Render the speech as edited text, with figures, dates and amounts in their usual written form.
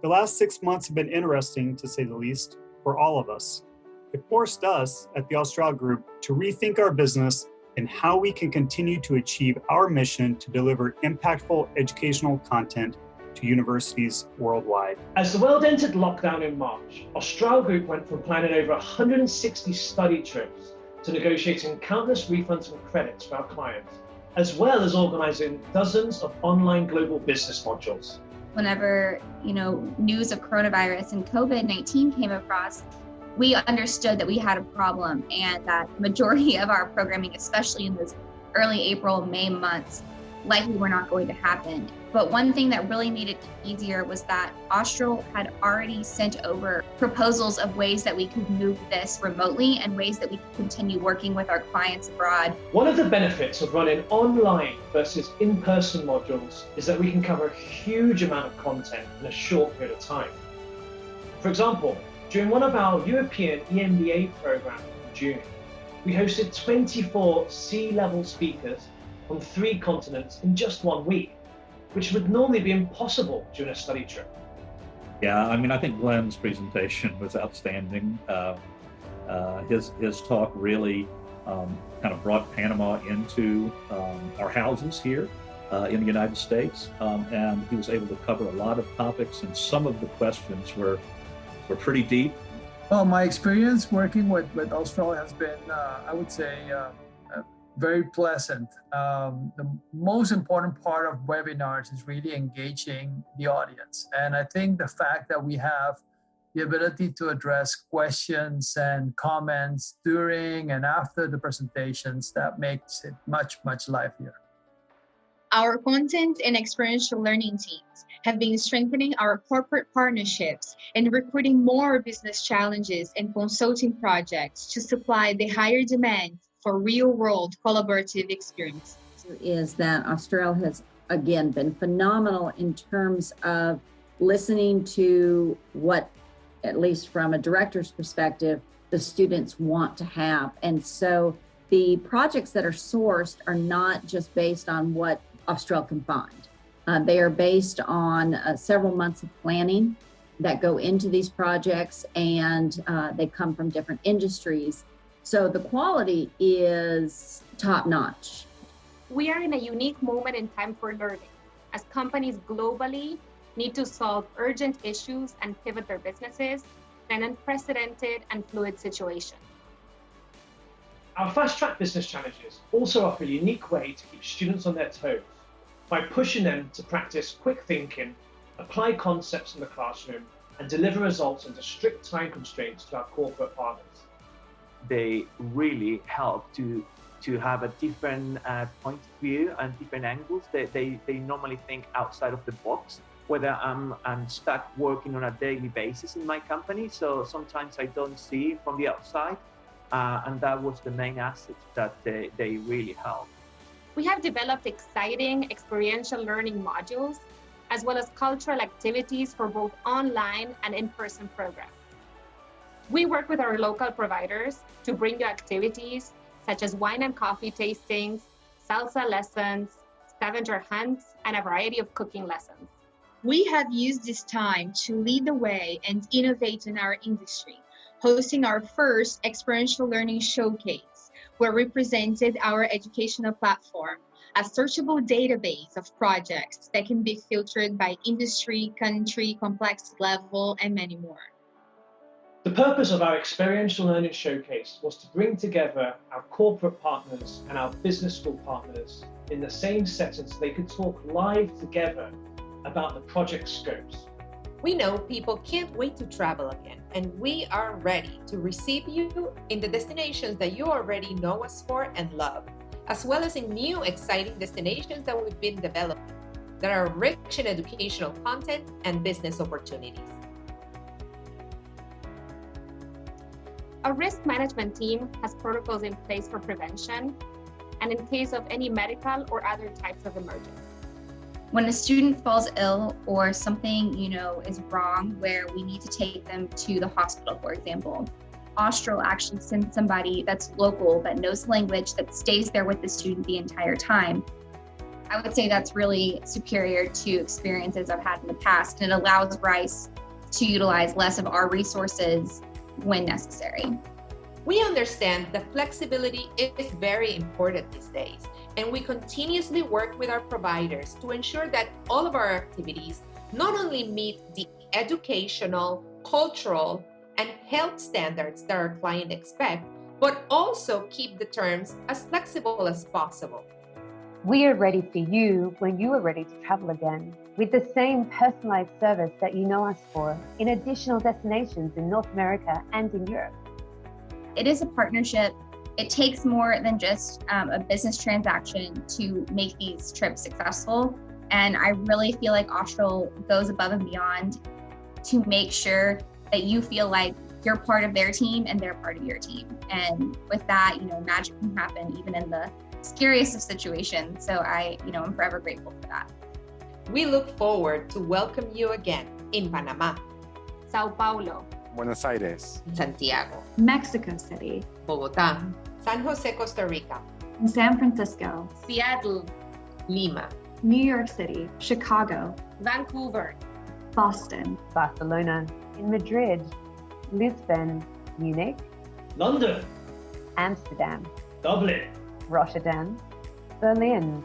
The last 6 months have been interesting, to say the least, for all of us. It forced us at the Austral Group to rethink our business and how we can continue to achieve our mission to deliver impactful educational content to universities worldwide. As the world entered lockdown in March, Austral Group went from planning over 160 study trips to negotiating countless refunds and credits for our clients, as well as organizing dozens of online global business modules. Whenever, news of coronavirus and COVID-19 came across, we understood that we had a problem and that the majority of our programming, especially in those early April, May months, likely were not going to happen. But one thing that really made it easier was that Austral had already sent over proposals of ways that we could move this remotely and ways that we could continue working with our clients abroad. One of the benefits of running online versus in-person modules is that we can cover a huge amount of content in a short period of time. For example, during one of our European EMBA programs in June, we hosted 24 C-level speakers from 3 continents in just 1 week, which would normally be impossible during a study trip. Yeah, I think Glenn's presentation was outstanding. His talk really kind of brought Panama into our houses here in the United States, and he was able to cover a lot of topics, and some of the questions were pretty deep. Well, my experience working with Austral has been, I would say, very pleasant. The most important part of webinars is really engaging the audience. And I think the fact that we have the ability to address questions and comments during and after the presentations, that makes it much, much livelier. Our content and experiential learning teams have been strengthening our corporate partnerships and recruiting more business challenges and consulting projects to supply the higher demand for real-world collaborative experiences. Is that Austral has, again, been phenomenal in terms of listening to what, at least from a director's perspective, the students want to have. And so the projects that are sourced are not just based on what Austral can find. They are based on several months of planning that go into these projects, and they come from different industries. So the quality is top notch. We are in a unique moment in time for learning, as companies globally need to solve urgent issues and pivot their businesses in an unprecedented and fluid situation. Our fast-track business challenges also offer a unique way to keep students on their toes by pushing them to practice quick thinking, apply concepts in the classroom, and deliver results under strict time constraints to our corporate partners. They really help to have a different point of view and different angles. They normally think outside of the box, whether I'm stuck working on a daily basis in my company, so sometimes I don't see from the outside, and that was the main asset that they really help. We have developed exciting experiential learning modules, as well as cultural activities for both online and in-person programs. We work with our local providers to bring you activities such as wine and coffee tastings, salsa lessons, scavenger hunts, and a variety of cooking lessons. We have used this time to lead the way and innovate in our industry, hosting our first experiential learning showcase, where we presented our educational platform, a searchable database of projects that can be filtered by industry, country, complexity level, and many more. The purpose of our Experiential Learning Showcase was to bring together our corporate partners and our business school partners in the same setting so they could talk live together about the project scopes. We know people can't wait to travel again, and we are ready to receive you in the destinations that you already know us for and love, as well as in new exciting destinations that we've been developing that are rich in educational content and business opportunities. Our risk management team has protocols in place for prevention and in case of any medical or other types of emergency. When a student falls ill or something, is wrong where we need to take them to the hospital, for example, Austral actually sends somebody that's local, that knows language, that stays there with the student the entire time. I would say that's really superior to experiences I've had in the past, and it allows Rice to utilize less of our resources when necessary. We understand that flexibility is very important these days, and we continuously work with our providers to ensure that all of our activities not only meet the educational, cultural, and health standards that our client expect, but also keep the terms as flexible as possible. We are ready for you when you are ready to travel again, with the same personalized service that you know us for in additional destinations in North America and in Europe. It is a partnership. It takes more than just a business transaction to make these trips successful. And I really feel like Austral goes above and beyond to make sure that you feel like you're part of their team and they're part of your team. And with that, magic can happen even in the scariest of situations. So I'm forever grateful for that. We look forward to welcome you again in Panama, Sao Paulo, Buenos Aires, Santiago, Mexico City, Bogotá, San Jose, Costa Rica, San Francisco, Seattle, Lima, New York City, Chicago, Vancouver, Boston, Barcelona, in Madrid, Lisbon, Munich, London, Amsterdam, Dublin, Rotterdam, Berlin,